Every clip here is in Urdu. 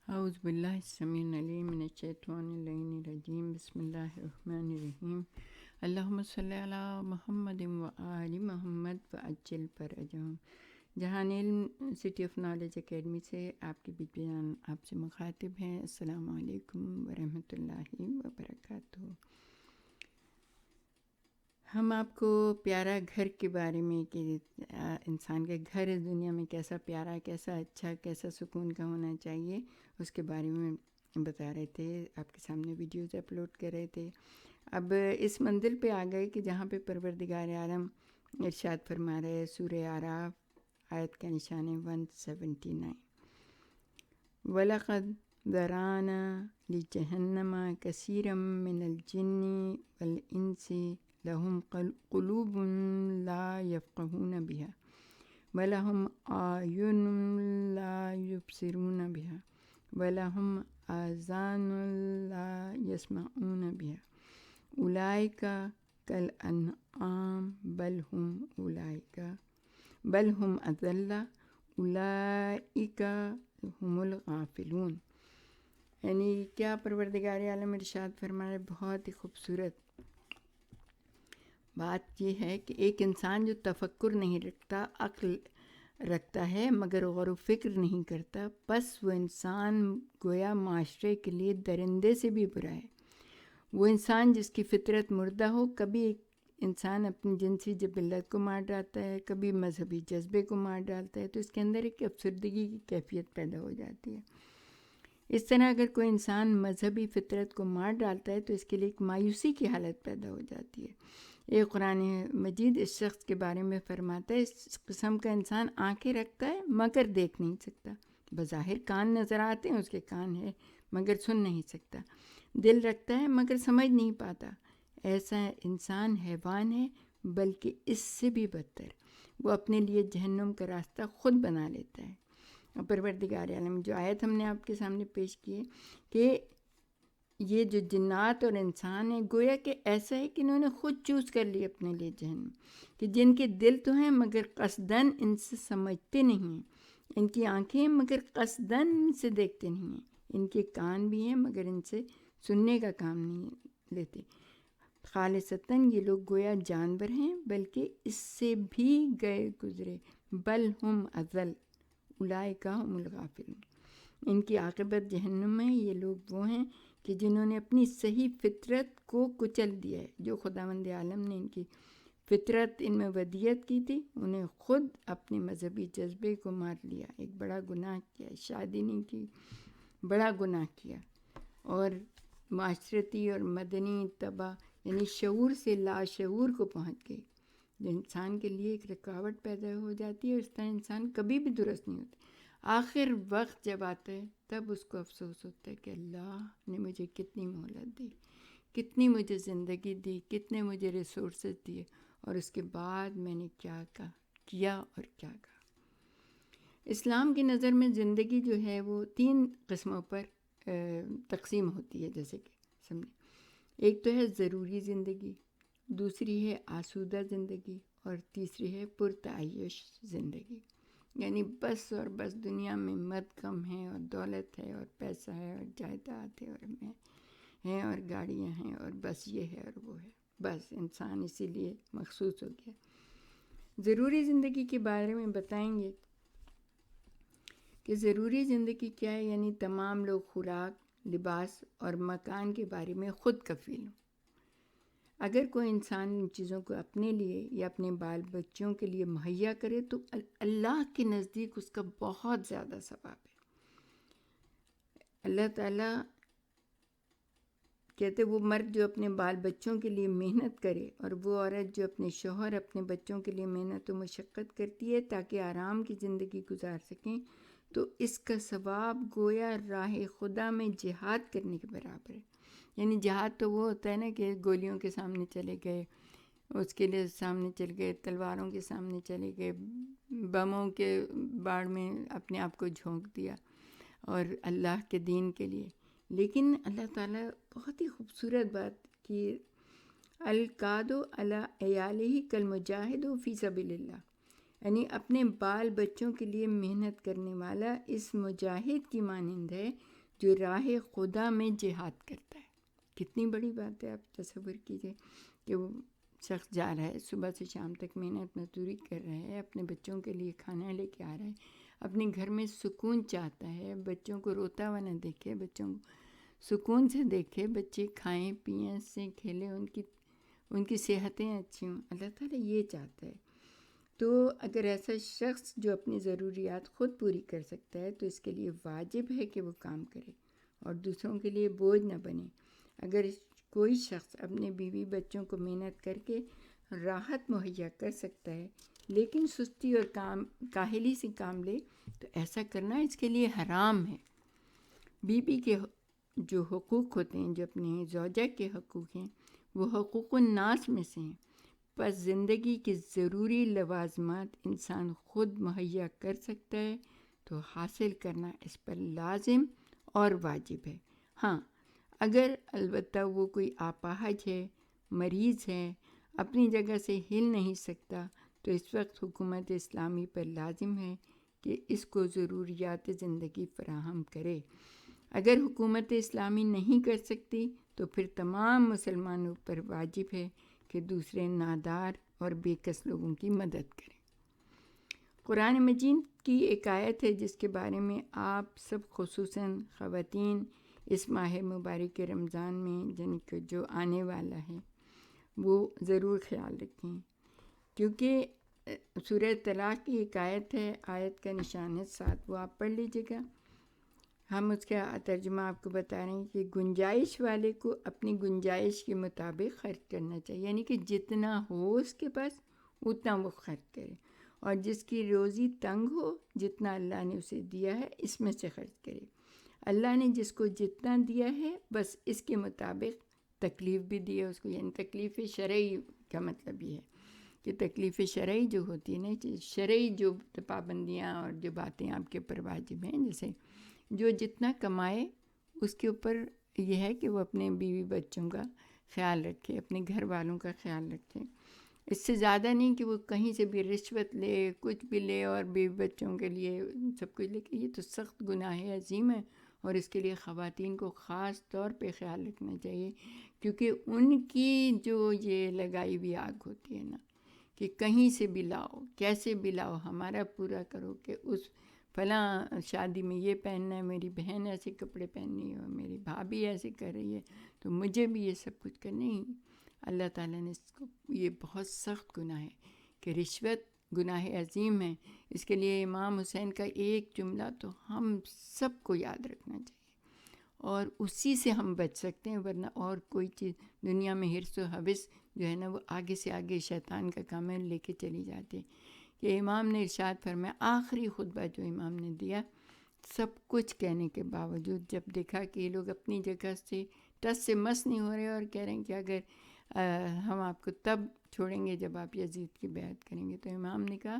اعوذ باللہ السمیع العلیم من الشیطان اللعین الرجیم بسم اللہ الرحمن الرحیم اللہم صلی علی محمد و آل محمد وعجل فرجہم۔ جہان علم سٹی آف نالج اکیڈمی سے آپ کے بیچ بیان آپ سے مخاطب ہیں۔ السلام علیکم ورحمۃ اللہ وبرکاتہ۔ ہم آپ کو پیارا گھر کے بارے میں کہ انسان کا گھر اس دنیا میں کیسا پیارا، کیسا اچھا، کیسا سکون کا ہونا چاہیے، اس کے بارے میں بتا رہے تھے، آپ کے سامنے ویڈیوز اپلوڈ کر رہے تھے۔ اب اس منزل پہ آ گئے کہ جہاں پہ پروردگار عالم ارشاد فرما رہے ہیں، سورہ اعراف آیت کا نشان ہے 179، وَلَقَدْ ذَرَأْنَا لِجَهَنَّمَ كَثِيرًا مِّنَ الْجِنِّ وَالْإِنسِ لَهُمْ قُلُوبٌ لَا يَفْقَهُونَ بِهَا وَلَهُمْ أَعْيُنٌ لَا يُبْصِرُونَ بِهَا وَلَهُمْ آذَانٌ لَا يَسْمَعُونَ بِهَا أُولَئِكَ كَالْأَنْعَامِ بَلْ هُمْ أَضَلُّ أُولَئِكَ هُمُ الْغَافِلُونَ۔ یعنی کیا پروردگار عالم ارشاد فرما رہے، بہت ہی خوبصورت بات یہ ہے کہ ایک انسان جو تفکر نہیں رکھتا، عقل رکھتا ہے مگر غور و فکر نہیں کرتا، بس وہ انسان گویا معاشرے کے لیے درندے سے بھی برا ہے۔ وہ انسان جس کی فطرت مردہ ہو، کبھی ایک انسان اپنی جنسی جبلت کو مار ڈالتا ہے، کبھی مذہبی جذبے کو مار ڈالتا ہے، تو اس کے اندر ایک افسردگی کی کیفیت پیدا ہو جاتی ہے۔ اس طرح اگر کوئی انسان مذہبی فطرت کو مار ڈالتا ہے تو اس کے لیے ایک مایوسی کی حالت پیدا ہو جاتی ہے۔ ایک قرآن مجید اس شخص کے بارے میں فرماتا ہے، اس قسم کا انسان آنکھیں رکھتا ہے مگر دیکھ نہیں سکتا، بظاہر کان نظر آتے ہیں، اس کے کان ہے مگر سن نہیں سکتا، دل رکھتا ہے مگر سمجھ نہیں پاتا۔ ایسا انسان حیوان ہے، بلکہ اس سے بھی بدتر، وہ اپنے لیے جہنم کا راستہ خود بنا لیتا ہے۔ اور پروردگار عالم جو آیت ہم نے آپ کے سامنے پیش کی ہے کہ یہ جو جنات اور انسان ہیں، گویا کہ ایسا ہے کہ انہوں نے خود چوز کر لی اپنے لیے جہنم، کہ جن کے دل تو ہیں مگر قصداً ان سے سمجھتے نہیں ہیں، ان کی آنکھیں ہیں مگر قصداً ان سے دیکھتے نہیں ہیں، ان کے کان بھی ہیں مگر ان سے سننے کا کام نہیں لیتے۔ خالصتاً یہ لوگ گویا جانور ہیں، بلکہ اس سے بھی گئے گزرے، بل ہم اضل اولئک هم الغافلون۔ ان کی عاقبت جہنم ہے۔ یہ لوگ وہ ہیں کہ جنہوں نے اپنی صحیح فطرت کو کچل دیا ہے، جو خداوند عالم نے ان کی فطرت ان میں ودیت کی تھی، انہیں خود اپنے مذہبی جذبے کو مار لیا، ایک بڑا گناہ کیا، شادی نہیں کی، بڑا گناہ کیا، اور معاشرتی اور مدنی طبع یعنی شعور سے لاشعور کو پہنچ گئی، جو انسان کے لیے ایک رکاوٹ پیدا ہو جاتی ہے۔ اس طرح انسان کبھی بھی درست نہیں ہوتا۔ آخر وقت جب آتا ہے تب اس کو افسوس ہوتا ہے کہ اللہ نے مجھے کتنی مہلت دی، کتنی مجھے زندگی دی، کتنے مجھے ریسورسز دیے، اور اس کے بعد میں نے کیا کیا اور کیا کہا۔ اسلام کی نظر میں زندگی جو ہے وہ 3 قسموں پر تقسیم ہوتی ہے، جیسے کہ سمجھیں، ایک تو ہے ضروری زندگی، دوسری ہے آسودہ زندگی، اور تیسری ہے پرتعیش زندگی۔ یعنی بس اور بس دنیا میں مد کم ہے، اور دولت ہے، اور پیسہ ہے، اور جائیداد ہے، اور میں ہیں، اور گاڑیاں ہیں، اور بس یہ ہے اور وہ ہے، بس انسان اسی لیے مخصوص ہو گیا۔ ضروری زندگی کے بارے میں بتائیں گے کہ ضروری زندگی کیا ہے، یعنی تمام لوگ خوراک، لباس اور مکان کے بارے میں خود کفیل ہوں۔ اگر کوئی انسان ان چیزوں کو اپنے لیے یا اپنے بال بچوں کے لیے مہیا کرے تو اللہ کے نزدیک اس کا بہت زیادہ ثواب ہے۔ اللہ تعالیٰ کہتے وہ مرد جو اپنے بال بچوں کے لیے محنت کرے، اور وہ عورت جو اپنے شوہر اپنے بچوں کے لیے محنت و مشقت کرتی ہے تاکہ آرام کی زندگی گزار سکیں، تو اس کا ثواب گویا راہ خدا میں جہاد کرنے کے برابر ہے۔ یعنی جہاد تو وہ ہوتا ہے نا کہ گولیوں کے سامنے چلے گئے، اس کے لیے سامنے چلے گئے، تلواروں کے سامنے چلے گئے، بموں کے باڑ میں اپنے آپ کو جھونک دیا، اور اللہ کے دین کے لیے۔ لیکن اللہ تعالیٰ بہت ہی خوبصورت بات کی، القادو علی عیالہ کالمجاہد فی سبیل اللہ۔ یعنی اپنے بال بچوں کے لیے محنت کرنے والا اس مجاہد کی مانند ہے جو راہ خدا میں جہاد کرتا ہے۔ کتنی بڑی بات ہے، آپ تصور کیجئے کہ وہ شخص جا رہا ہے، صبح سے شام تک محنت مزدوری کر رہا ہے، اپنے بچوں کے لیے کھانا لے کے آ رہا ہے، اپنے گھر میں سکون چاہتا ہے، بچوں کو روتا ہوا نہ دیکھے، بچوں کو سکون سے دیکھے، بچے کھائیں پئیں سے کھیلیں، ان کی صحتیں اچھی ہوں، اللہ تعالیٰ یہ چاہتا ہے۔ تو اگر ایسا شخص جو اپنی ضروریات خود پوری کر سکتا ہے تو اس کے لیے واجب ہے کہ وہ کام کرے اور دوسروں کے لیے بوجھ نہ بنے۔ اگر کوئی شخص اپنے بیوی بچوں کو محنت کر کے راحت مہیا کر سکتا ہے لیکن سستی اور کاہلی سے کام لے تو ایسا کرنا اس کے لیے حرام ہے۔ بیوی کے جو حقوق ہوتے ہیں، جو اپنے زوجہ کے حقوق ہیں، وہ حقوق الناس میں سے ہیں۔ پس زندگی کی ضروری لوازمات انسان خود مہیا کر سکتا ہے تو حاصل کرنا اس پر لازم اور واجب ہے۔ ہاں، اگر البتہ وہ کوئی اپاہج ہے، مریض ہے، اپنی جگہ سے ہل نہیں سکتا تو اس وقت حکومت اسلامی پر لازم ہے کہ اس کو ضروریات زندگی فراہم کرے۔ اگر حکومت اسلامی نہیں کر سکتی تو پھر تمام مسلمانوں پر واجب ہے کہ دوسرے نادار اور بے کس لوگوں کی مدد کریں۔ قرآن مجید کی ایک آیت ہے جس کے بارے میں آپ سب خصوصاً خواتین اس ماہ مبارک رمضان میں یعنی کہ جو آنے والا ہے وہ ضرور خیال رکھیں، کیونکہ سورہ طلاق کی ایک آیت ہے، آیت کا نشان ہے 7، وہ آپ پڑھ لیجیے گا۔ ہم اس کا ترجمہ آپ کو بتا رہے ہیں کہ گنجائش والے کو اپنی گنجائش کے مطابق خرچ کرنا چاہیے، یعنی کہ جتنا ہو اس کے پاس اتنا وہ خرچ کرے، اور جس کی روزی تنگ ہو جتنا اللہ نے اسے دیا ہے اس میں سے خرچ کرے۔ اللہ نے جس کو جتنا دیا ہے بس اس کے مطابق تکلیف بھی دی ہے اس کو، یعنی تکلیف شرعی کا مطلب یہ ہے کہ تکلیف شرعی جو ہوتی ہے نا، شرعی جو پابندیاں اور جو باتیں آپ کے اوپر واجب ہیں، جیسے جو جتنا کمائے اس کے اوپر یہ ہے کہ وہ اپنے بیوی بچوں کا خیال رکھے، اپنے گھر والوں کا خیال رکھے، اس سے زیادہ نہیں کہ وہ کہیں سے بھی رشوت لے، کچھ بھی لے اور بیوی بچوں کے لیے سب کچھ لے کے، یہ تو سخت گناہ عظیم ہے، اور اس کے لیے خواتین کو خاص طور پہ خیال رکھنا چاہیے، کیونکہ ان کی جو یہ لگائی ہوئی آگ ہوتی ہے نا کہ کہیں سے بھی لاؤ، کیسے بھی لاؤ، ہمارا پورا کرو، کہ اس فلاں شادی میں یہ پہننا ہے، میری بہن ایسے کپڑے پہننی ہے، میری بھابھی ایسے کر رہی ہے تو مجھے بھی یہ سب کچھ کرنا ہی۔ اللہ تعالیٰ نے اس کو، یہ بہت سخت گناہ ہے کہ رشوت گناہ عظیم ہے۔ اس کے لیے امام حسین کا ایک جملہ تو ہم سب کو یاد رکھنا چاہیے اور اسی سے ہم بچ سکتے ہیں، ورنہ اور کوئی چیز دنیا میں حرص و حوث جو ہے نا وہ آگے سے آگے شیطان کا کام ہے، لے کے چلی جاتی ہے۔ کہ امام نے ارشاد فرمایا، آخری خطبہ جو امام نے دیا، سب کچھ کہنے کے باوجود جب دیکھا کہ یہ لوگ اپنی جگہ سے ٹس سے مس نہیں ہو رہے اور کہہ رہے ہیں کہ اگر ہم آپ کو تب چھوڑیں گے جب آپ یزید کی بیعت کریں گے، تو امام نے کہا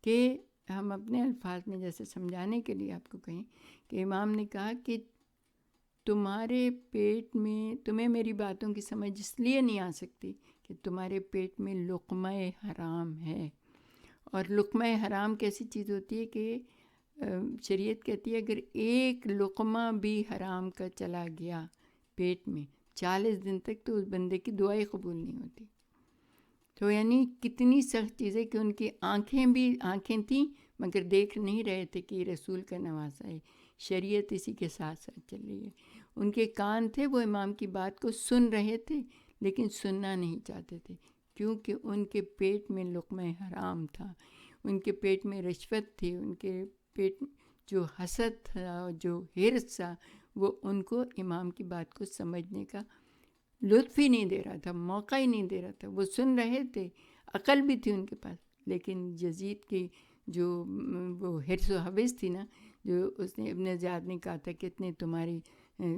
کہ ہم اپنے الفاظ میں جیسے سمجھانے کے لیے آپ کو کہیں کہ امام نے کہا کہ تمہارے پیٹ میں، تمہیں میری باتوں کی سمجھ اس لیے نہیں آ سکتی کہ تمہارے پیٹ میں لقمہ حرام ہے، اور لقمہ حرام کیسی چیز ہوتی ہے کہ شریعت کہتی ہے اگر ایک لقمہ بھی حرام کا چلا گیا پیٹ میں 40 دن تک تو اس بندے کی دعائیں قبول نہیں ہوتی۔ تو یعنی کتنی سخت چیز ہے کہ ان کی آنکھیں تھیں مگر دیکھ نہیں رہے تھے کہ یہ رسول کا نواسا ہے، شریعت اسی کے ساتھ ساتھ چل رہی ہے۔ ان کے کان تھے، وہ امام کی بات کو سن رہے تھے لیکن سننا نہیں چاہتے تھے، کیونکہ ان کے پیٹ میں لقمہ حرام تھا، ان کے پیٹ میں رشوت تھی، ان کے پیٹ جو حسد تھا، جو حرص تھا، وہ ان کو امام کی بات کو سمجھنے کا لطف ہی نہیں دے رہا تھا، موقع ہی نہیں دے رہا تھا۔ وہ سن رہے تھے، عقل بھی تھی ان کے پاس، لیکن یزید کی جو وہ حرص و حوث تھی نا، جو اس نے ابن زیاد نے کہا تھا کہ اتنے تمہاری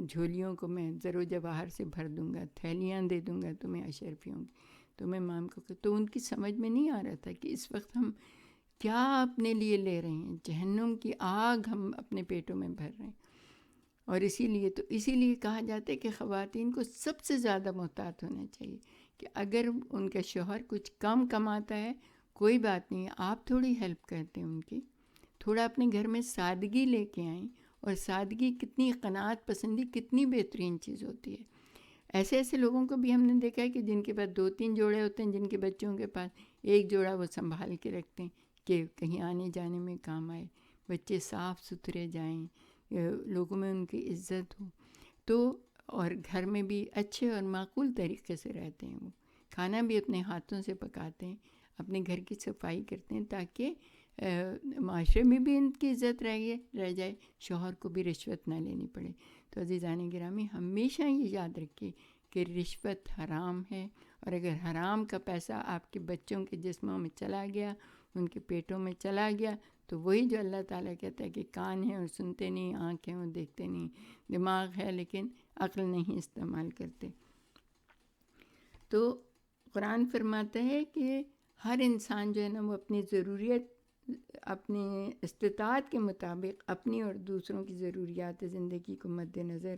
جھولیوں کو میں زر و جواہر سے بھر دوں گا، تھیلیاں دے دوں گا تمہیں اشرفیوں کی، تو میں امام کو تو ان کی سمجھ میں نہیں آ رہا تھا کہ اس وقت ہم کیا اپنے لیے لے رہے ہیں، جہنم کی آگ ہم اپنے پیٹوں میں بھر رہے ہیں۔ اور اسی لیے کہا جاتا ہے کہ خواتین کو سب سے زیادہ محتاط ہونا چاہیے کہ اگر ان کا شوہر کچھ کم کماتا ہے، کوئی بات نہیں، آپ تھوڑی ہیلپ کرتے ہیں ان کی، تھوڑا اپنے گھر میں سادگی لے کے آئیں. اور سادگی کتنی، قناعت پسندی کتنی بہترین چیز ہوتی ہے. ایسے ایسے لوگوں کو بھی ہم نے دیکھا ہے کہ جن کے پاس 2-3 جوڑے ہوتے ہیں، جن کے بچوں کے پاس ایک جوڑا وہ سنبھال کے رکھتے ہیں کہ کہیں آنے جانے میں کام آئے، بچے صاف ستھرے جائیں، لوگوں میں ان کی عزت ہو. تو اور گھر میں بھی اچھے اور معقول طریقے سے رہتے ہیں، وہ کھانا بھی اپنے ہاتھوں سے پکاتے ہیں، اپنے گھر کی صفائی کرتے ہیں تاکہ معاشرے میں بھی ان کی عزت رہ جائے، شوہر کو بھی رشوت نہ لینی پڑے. تو عزیزان گرامی، ہمیشہ یہ یاد رکھیے کہ رشوت حرام ہے، اور اگر حرام کا پیسہ آپ کے بچوں کے جسموں میں چلا گیا، ان کے پیٹوں میں چلا گیا، تو وہی جو اللہ تعالیٰ کہتا ہے کہ کان ہیں اور سنتے نہیں، آنکھ ہیں اور دیکھتے نہیں، دماغ ہے لیکن عقل نہیں استعمال کرتے. تو قرآن فرماتا ہے کہ ہر انسان جو ہے نا وہ اپنی ضروریت، اپنی استطاعت کے مطابق اپنی اور دوسروں کی ضروریات زندگی کو مد نظر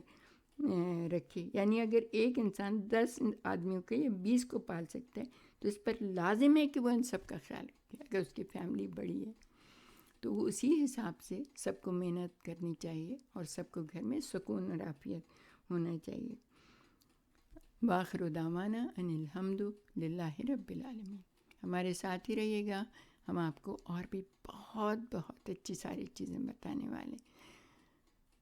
رکھے. یعنی اگر ایک انسان 10 آدمیوں کے یا 20 کو پال سکتا ہے تو اس پر لازم ہے کہ وہ ان سب کا خیال رکھے. اگر اس کی فیملی بڑی ہے تو وہ اسی حساب سے سب کو محنت کرنی چاہیے اور سب کو گھر میں سکون اور عافیت ہونا چاہیے. وآخر دعوانا ان الحمد للہ رب العالمین. ہمارے ساتھ ہی رہیے گا، ہم آپ کو اور بھی بہت بہت اچھی ساری چیزیں بتانے والے ہیں.